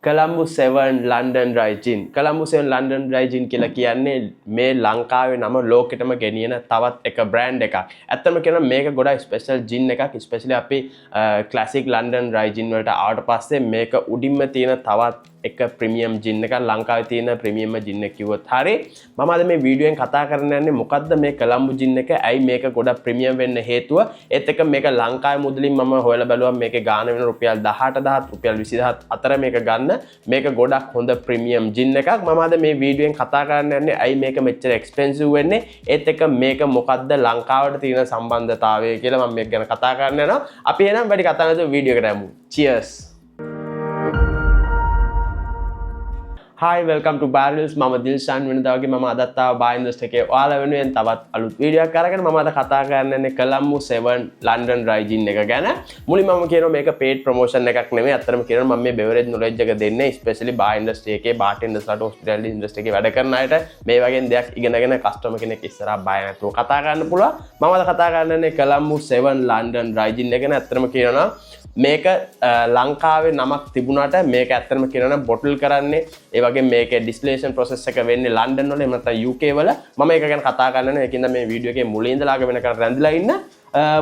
Colombo 7 London Dry Gin. Colombo 7 London Dry Gin කියලා කියන්නේ මේ ලංකාවේ නම ලෝකෙටම ගෙනියන තවත් එක බ්‍රෑන්ඩ් එකක්. ඇත්තම කියනවා මේක ගොඩක් ස්පෙෂල් ජින් එකක්. ස්පෙෂලි අපි ක්ලාසික් ලන්ඩන් ඩ්‍රයි ජින් වලට ආවට පස්සේ මේක උඩින්ම තියෙන තවත් එක ප්‍රීමියම් ජින් එකක්. ලංකාවේ තියෙන ප්‍රීමියම් ජින් එක කිව්වොත් හරි. මම අද මේ වීඩියෝෙන් කතා කරන්න යන්නේ මොකද්ද මේ කොළඹ ජින් එක? ඇයි මේක ගොඩක් ප්‍රීමියම් වෙන්න හේතුව? ඒත් එක්ක මේක ලංකාවේ මුදලින් මම හොයලා බැලුවා මේකේ ගාණ වෙන රුපියල් 18000 රුපියල් 20000 අතර මේක ගන්න. මේක ගොඩක් හොඳ ප්‍රීමියම් ජින් එකක්. මම අද මේ වීඩියෝෙන් කතා කරන්න යන්නේ ඇයි මේක මෙච්චර එක්ස්පෙන්සිව් වෙන්නේ? ඒත් එක්ක මේක මොකද්ද ලංකාවට තියෙන සම්බන්ධතාවය කියලා මම මේක ගැන කතා කරන්න යනවා. අපි එහෙනම් වැඩි කතා නැතුව වීඩියෝ එකට යමු. Cheers. Hi, welcome to Barrels. මම දිල්ෂාන් වෙනදා වගේ මම අදත් ආවා බාර් ඉන්ඩස්ට්‍රි එකේ ඔයාලා වෙනුවෙන් තවත් අලුත් වීඩියෝ එකක් අරගෙන මම අද කතා කරන්න යන්නේ කොළඹ 7 ලන්ඩන් ඩ්‍රයි ජින් එක ගැන. මුලින්ම මම කියනවා මේක paid promotion එකක් නෙමෙයි. අත්‍තරම කියනවා මම මේ beverage knowledge එක දෙන්නේ especially බාර් ඉන්ඩස්ට්‍රි එකේ bartenders-ලාට hospitality industry එකේ වැඩ කරන අයට මේ වගේ දෙයක් ඉගෙනගෙන customer කෙනෙක් ඉස්සරහා බය නැතුව කතා කරන්න පුළුවන්. මම අද කතා කරන්න යන්නේ කොළඹ 7 ලන්ඩන් ඩ්‍රයි ජින් එක ගැන. අත්‍තරම කියනවා මේක ලංකාවේ නමක් තිබුණාට මේක ඇත්තටම කියනවා බොටල් කරන්නේ ඒ වගේ මේකේ ඩිස්ටිලේෂන් ප්‍රොසෙස් එක වෙන්නේ ලන්ඩන් වල එහෙම නැත්නම් UK වල. මම ඒක ගැන කතා කරන්න ඒකින්ද මේ වීඩියෝ එකේ මුලින් ඉඳලා අග වෙනකන් රැඳිලා ඉන්න.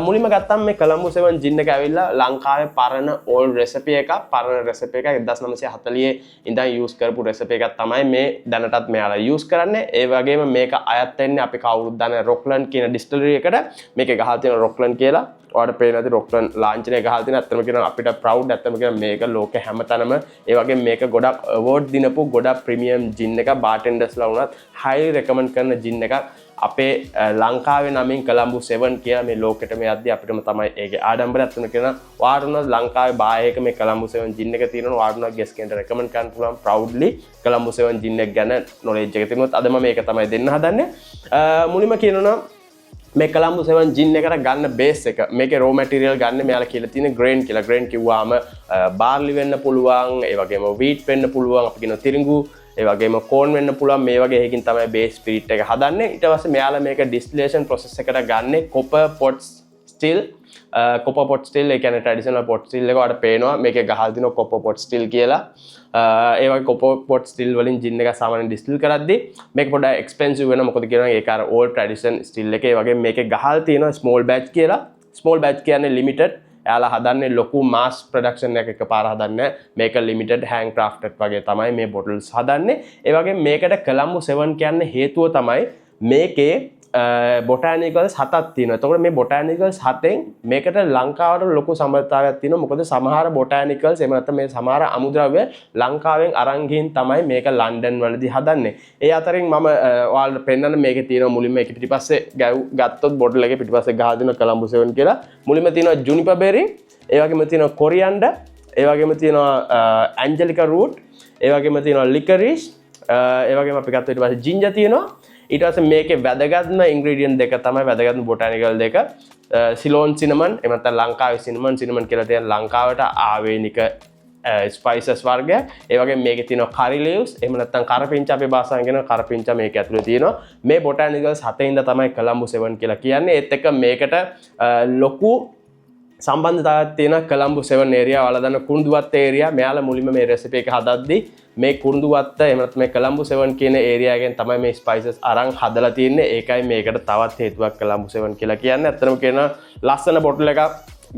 මුලින්ම ගත්තම මේ කොළඹ 7 ජින් එක ඇවිල්ලා ලංකාවේ පරණ ඕල්ඩ් රෙසිපි එකක්. පරණ රෙසිපි එකක් 1940 ඉඳන් යූස් කරපු රෙසිපි එකක් තමයි මේ දැනටත් මෙයාලා යූස් කරන්නේ. ඒ වගේම මේක අයත් වෙන්නේ අපි කවුරුත් දන්න රොක්ලන්ඩ් කියන ඩිස්ටිලරි එකට. මේකේ ගහලා තියෙන රොක්ලන්ඩ් කියලා ඔයාලට පේන ඇති රොක්ලන්ඩ් ලාංඡනය ගහලා තියෙන. අත්තම කියනවා අපිට ප්‍රවුඩ්. අත්තම කියනවා මේක ලෝකෙ හැමතැනම ඒ වගේ මේක ගොඩක් අවෝඩ් දිනපු ගොඩක් ප්‍රීමියම් ජින් එකක්. බාර්ටෙන්ඩර්ස්ලා වුණත් highly recommend කරන ජින් එකක්. අපේ ලංකාවේ නමින් කොළඹ 7 කියලා මේ ලෝකෙටම යද්දි අපිටම තමයි ඒකේ ආඩම්බරය. අත්තම කියනවා ඔයාලට ලංකාවේ බායයක මේ කොළඹ 7 ජින් එක තියෙනවා. ඔයාලට ගෙස් කෙනෙක්ට රෙකමන්ඩ් කරන්න පුළුවන් ප්‍රවුඩ්ලි කොළඹ 7 ජින් එක ගැන knowledge එක තිබුණොත් අද මම මේක තමයි දෙන්න හදන්නේ. මුලින්ම කියනවා මේ කොළඹ 7 ජින් එකට ගන්න බේස් එක මේකේ raw material ගන්න මෙයාලා කියලා තියෙන grain කියලා. grain කිව්වාම barley වෙන්න පුළුවන්, ඒ වගේම wheat වෙන්න පුළුවන්, අපි කියන තිරිඟු, ඒ වගේම corn වෙන්න පුළුවන්. මේ වගේ එකකින් තමයි base spirit එක හදන්නේ. ඊට පස්සේ මෙයාලා මේක distillation process එකට ගන්නේ copper pot still. copper pot still ඒ කියන්නේ traditional pot still එක වලට පේනවා මේකේ ගහලා තිනවා copper pot still කියලා. ඒ වගේ copper pot still වලින් ජින් එක සාමාන්‍යයෙන් distill කරද්දී මේක පොඩ්ඩක් expensive වෙනවා. මොකද කියනවා ඒක අර old tradition still එකේ වගේ මේකේ ගහලා තියෙනවා small batch කියලා. small batch කියන්නේ limited. එයාලා හදන්නේ ලොකු mass production එකක් එකපාර හදන්නේ. මේක limited handcrafted වගේ තමයි මේ bottles හදන්නේ. ඒ වගේ මේකට කොළඹ 7 කියන්නේ හේතුව තමයි මේකේ botanicals 7ක් තියෙනවා. එතකොට මේ botanicals 7න් මේකට ලංකාවට ලොකු සම්බන්ධතාවයක් තියෙනවා. මොකද සමහර botanicals එහෙම නැත්නම් මේ සමහර අමුද්‍රව්‍ය ලංකාවෙන් අරන් ගිහින් තමයි මේක ලන්ඩන් වලදී හදන්නේ. ඒ අතරින් මම ඔයාලට පෙන්නන්න මේකේ තියෙනවා මුලින්ම ඒක පිටිපස්සේ ගත්තොත් බොටල් එකේ පිටිපස්සේ ගහලා දෙනවා කොළඹ 7 කියලා. මුලින්ම තියෙනවා juniper berry, ඒ වගේම තියෙනවා coriander, ඒ වගේම තියෙනවා angelica root, ඒ වගේම තියෙනවා licorice, ඒ වගේම අපි ගත්ත ඊට පස්සේ ginger තියෙනවා. ඊට පස්සේ මේකේ වැදගත්ම ඉන්ග්‍රීඩියන්ට් දෙක තමයි වැදගත්ම බොටැනිකල් දෙක. සිලෝන් සිනමන් එහෙම නැත්නම් ලංකාවේ සිනමන් කියලා තියෙන ලංකාවට ආවේනික ස්පයිසස් වර්ගයක්. ඒ වගේම මේකේ තියෙනවා curry leaves එහෙම නැත්නම් කරපිංචා අපේ භාෂාවෙන් කියන කරපිංචා මේක ඇතුලේ තියෙනවා. මේ බොටැනිකල්ස් 7 තමයි කොළඹ 7 කියලා කියන්නේ. ඒත් එක්ක මේකට ලොකු සම්බන්ධතාවයක් තියෙන කොළඹ 7 ඒරියා වල දන්න කුරුඳුවත්ත ඒරියා. මෙයාලා මුලින්ම මේ රෙසිපි එක හදද්දී මේ කුරුඳුවත්ත එහෙම නැත්නම් මේ කොළඹ 7 කියන ඒරියා එකෙන් තමයි මේ ස්පයිසස් අරන් හදලා තියෙන්නේ. ඒකයි මේකට තවත් හේතුවක් කොළඹ 7 කියලා කියන්නේ. අත්‍තරම කියන ලස්සන බොටල් එකක්,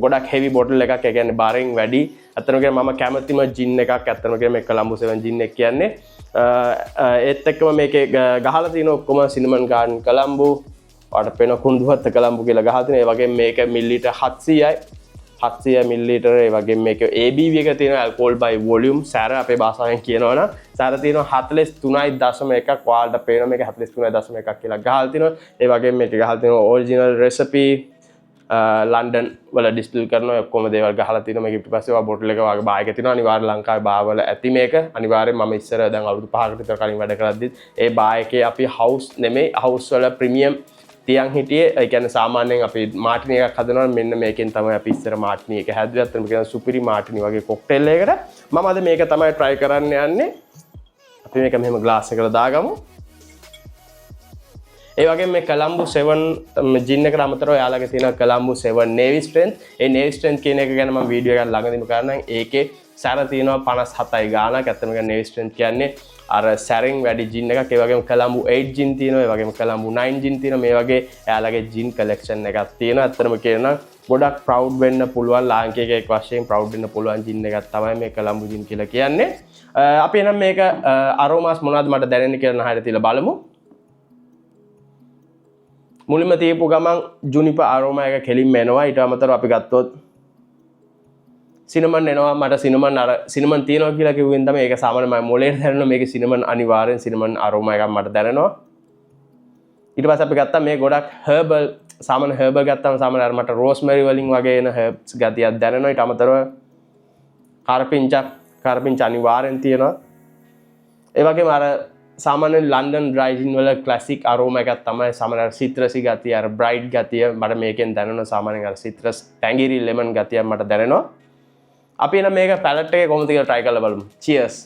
ගොඩක් heavy බොටල් එකක්. ඒ කියන්නේ බාරෙන් වැඩි. අත්‍තරම කියන මම කැමතිම ජින් එකක්. අත්‍තරම කියන මේ කොළඹ 7 ජින් එක කියන්නේ. ඒත් එක්කම මේකේ ගහලා තියෙන ඔක්කොම සිනමන් ගාඩන් කොළඹ ඔයාලට පේන කුරුඳුවත්ත කොළඹ කියලා ගහලා තියෙනවා. ඒ වගේම මේක මිලිලීටර් 700 මිලිලීටර්. ඒ වගේම මේක ABV එක තියෙනවා alcohol by volume. සැර අපේ භාෂාවෙන් කියනවනම් සැර තියෙනවා 43.1ක්. ඔයාලට පේනවා මේක 43.1ක් කියලා ගහලා තියෙනවා. ඒ වගේම මේක ගහලා තියෙනවා original recipe ලන්ඩන් වල ඩිස්ටිල් කරන ඔක්කොම දේවල් ගහලා තියෙනවා. මේක පිටිපස්සේ ඔයා බොටල් එක වගේ බායක තියෙනවා. අනිවාර්යෙන් ලංකාවේ බාවල ඇති මේක. අනිවාර්යෙන් මම ඉස්සර දැන් අවුරුදු 5කට විතර කලින් වැඩ කරද්දිත් ඒ බායකේ අපි house නෙමෙයි house වල premium තියන් හිටියේ. ඒ කියන්නේ සාමාන්‍යයෙන් අපි මාටිනි එකක් හදනවා මෙන්න මේකෙන් තමයි අපි ඉස්සර මාටිනි එක හැදුවේ. අතන කියන සුපිරි මාටිනි වගේ කොක්ටේල් එකකට මම අද මේක තමයි try කරන්න යන්නේ. අපි මේක මෙහෙම glass එකකට දාගමු. ඒ වගේම මේ කොළඹ 7 ජින් එකට අමතරව යාළගේ තියෙන කොළඹ 7 navy strength. ඒ navy strength කියන එක ගැන මම වීඩියෝ එකක් ළඟදීම කරනවා. ඒකේ සැර තියෙනවා 57යි ගානක්. ඇත්තම කියන්නේ navy strength කියන්නේ අර සැරින් වැඩි ජින් එකක්. ඒ වගේම කොලම්බෝ 8 ජින් තියෙනවා. ඒ වගේම කොලම්බෝ 9 ජින් තියෙනවා. මේ වගේ එයාලගේ ජින් collection එකක් තියෙනවා. ඇත්තම කියනවා ගොඩක් ප්‍රවුඩ් වෙන්න පුළුවන් ලාංකිකයෙක් වශයෙන් ප්‍රවුඩ් වෙන්න පුළුවන් ජින් එකක් තමයි මේ කොලම්බෝ ජින් කියලා කියන්නේ. අපි එනම් මේක අරෝමාස් මොනවද මට දැනෙන්නේ කියලා නහයට තියලා බලමු. මුලින්ම තියපු ගමන් ජුනිපර් අරෝමා එක කෙලින්ම එනවා. ඊට අමතරව අපි ගත්තොත් සිනමන් එනවා. මට සිනමන් තියෙනවා කියලා කිව්වෙන් තමයි ඒක සාමාන්‍යයෙන් මම මොලේට දැනෙනවා. මේකේ සිනමන් අනිවාර්යෙන් සිනමන් අරෝමා එකක් මට දැනෙනවා. ඊට පස්සේ අපි ගත්තා මේ ගොඩක් හර්බල් සාමාන්‍ය හර්බල් ගත්තාම සාමාන්‍ය අර මට රෝස්මෙරි වලින් වගේ එන හර්බ්ස් ගතියක් දැනෙනවා. ඊට අමතරව කරපිංච අනිවාර්යෙන් තියෙනවා. ඒ වගේම අර සාමාන්‍ය ලන්ඩන් ඩ්‍රයි ජින් වල ක්ලාසික් අරෝමා එකක් තමයි සාමාන්‍ය සිත්‍රසි ගතිය අර බ්‍රයිට් ගතිය මට මේකෙන් දැනෙනවා. සාමාන්‍යයෙන් අර සිත්‍රස් ටැංගිරි ලෙමන් ගතියක් මට දැනෙනවා. අපි එන මේක පැලට් එකේ කොහොමද කියලා try කරලා බලමු. cheers.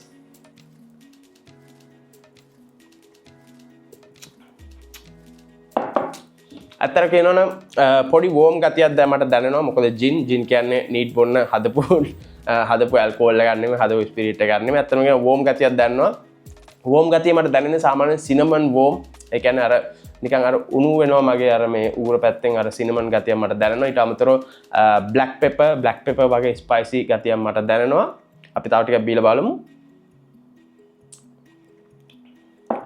අතර කියනවනම් පොඩි වෝම් ගතියක් දැන් මට දැනෙනවා. මොකද ජින් කියන්නේ නීට් බොන්න හදපු ඇල්කොහොල් එකක් නෙමෙයි හදපු ස්පිරිට් එකක් නෙමෙයි. අතන කියන වෝම් ගතියක් දැනෙනවා. වෝම් ගතිය මට දැනෙන්නේ සාමාන්‍යයෙන් සිනමන් වෝම්. ඒ කියන්නේ අර නිකන් අර උණු වෙනවා මගේ අර මේ ඌර පැත්තෙන් අර සිනමන් ගතියක් මට දැනෙනවා. ඊට අමතරව බ්ලැක් පෙපර් වගේ ස්පයිසි ගතියක් මට දැනෙනවා. අපි තව ටිකක් බීලා බලමු.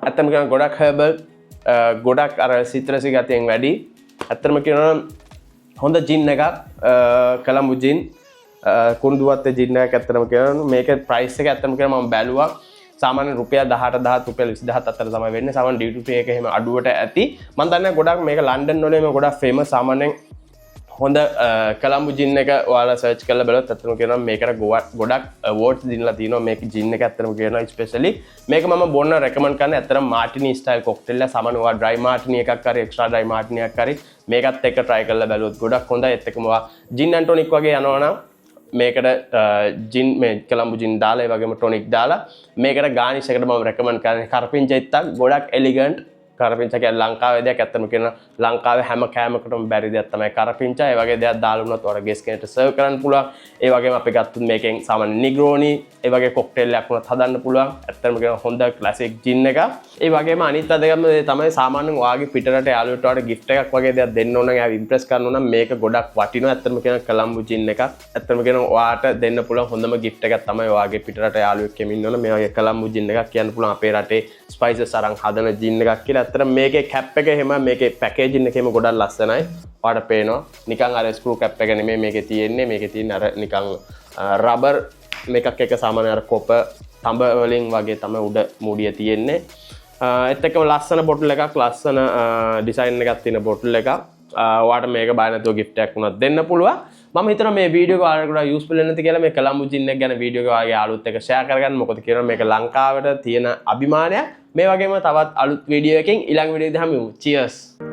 අතන කියන ගොඩක් හර්බල් ගොඩක් අර සිත්‍රසි ගතියෙන් වැඩි. ඇත්තටම කියනවා හොඳ ජින් එකක් කොලම්බෝ ජින් කුරුඳුවත්තේ ජින් එකක්. ඇත්තටම කියනවා මේකේ ප්‍රයිස් එක ඇත්තටම කියනවා මම බැලුවා සාමාන්‍ය රුපියල් 18,000 රුපියල් 20000 අතර තමයි වෙන්නේ. සාමාන්‍ය ඩියුටි ෆ්‍රී එක එහෙම අඩුවට ඇති. මම දන්නේ ගොඩක් මේක ලන්ඩන් වලම ගොඩක් ෆේමස් සාමාන්‍යයෙන් හොඳ කොලම්බෝ ජින් එක ඔයාලා සර්ච් කරලා බලුවොත් ඇත්තටම කියනවා මේකට ගොඩක් අවෝඩ්ස් දීලා තිනවා. මේක ජින් එක ඇත්තටම කියනවා ස්පෙෂලි මේක මම බොන්න රෙකමන්ඩ් කරන්නේ. ඇත්තටම මාටිනි ස්ටයිල් කොක්ටේල් එක සාමාන්‍ය ඔයා ඩ්‍රයි මාටිනි එකක් හරි එක්ස්ට්‍රා ඩ්‍රයි මාටිනි එකක් හරි මේකත් එක්ක try කරලා බලුවොත් ගොඩක් හොඳයි. ඒත් එක්කම ඔයා ජින් ඇන්ඩ් ටොනික් වගේ යනවනම් මේකට ජින් මේ කොලම්බෝ ජින් දාලා ඒ වගේම ටොනික් දාලා මේකට ගානිෂ් එකට මම රෙකමන්ඩ් කරන්නේ. කරපිංච එත්තක් ගොඩක් එලිගන්ට් කරපිංච කියන්නේ ලංකාවේ දෙයක්. ඇත්තම කියන ලංකාවේ හැම කෑමකටම බැරි දෙයක් තමයි කරපිංච. ඒ වගේ දෙයක් දාලා වුණත් ඔයාලා ගෙස් කෙනෙක්ට සර්ව් කරන්න පුළුවන්. ඒ වගේම අපි ගත්තොත් මේකෙන් සාමාන්‍ය නිග්‍රෝනි ඒ වගේ කොක්ටේල් එකක් වුණත් හදන්න පුළුවන්. ඇත්තම කියන හොඳ ක්ලාසික් ජින් එකක්. ඒ වගේම අනිත් අදගම තමයි සාමාන්‍යයෙන් ඔයාගේ පිටරට යාළුවෙක්ට ඔයාලට gift එකක් වගේ දෙයක් දෙන්න ඕන නම් එයාව ඉම්ප්‍රෙස් කරන්න ඕන නම් මේක ගොඩක් වටිනවා. ඇත්තම කියන කොලම්බෝ ජින් එකක්. ඇත්තම කියන ඔයාට දෙන්න පුළුවන් හොඳම gift එකක් තමයි ඔයාගේ පිටරට යාළුවෙක් කෙමින් ඉන්නවනේ මේ වගේ කොලම්බෝ ජින් එකක් කියන්න පුළුවන් අපේ රටේ ස්පයිසස් අරන් හදන ජින් එකක් කියලා. ඇත්තටම මේකේ කැප් එක එහෙම මේකේ පැකේජින් එකේම ගොඩක් ලස්සනයි. ඔයාලට පේනවා නිකන් අර ස්ක්‍රූ කැප් එක නෙමෙයි මේකේ තියෙන්නේ. මේකේ තියෙන අර නිකන් රබර් මේකක් එක සාමාන්‍ය අර කොප තඹ වලින් වගේ තමයි උඩ මූඩිය තියෙන්නේ. ඒත් එක්කම ලස්සන බොටල් එකක් ලස්සන ඩිසයින් එකක් තියෙන බොටල් එකක්. ඔයාලට මේක බය නැතුව gift එකක් වුණත් දෙන්න පුළුවන්. මම හිතනවා මේ වීඩියෝ එක ඔයාලට ගොඩක් යූස්ෆුල් වෙන්න ඇති කියලා. මේ කොලම්බෝ ජින් එක ගැන වීඩියෝ එක ඔයාගේ යාළුවොත් එක්ක ෂෙයා කරගන්න. මොකද කියනවා මේක ලංකාවට තියෙන අභිමානයක්. මේ වගේම තවත් අලුත් වීඩියෝ එකකින් ඊළඟ වීඩියෝ එකදී හමු. cheers.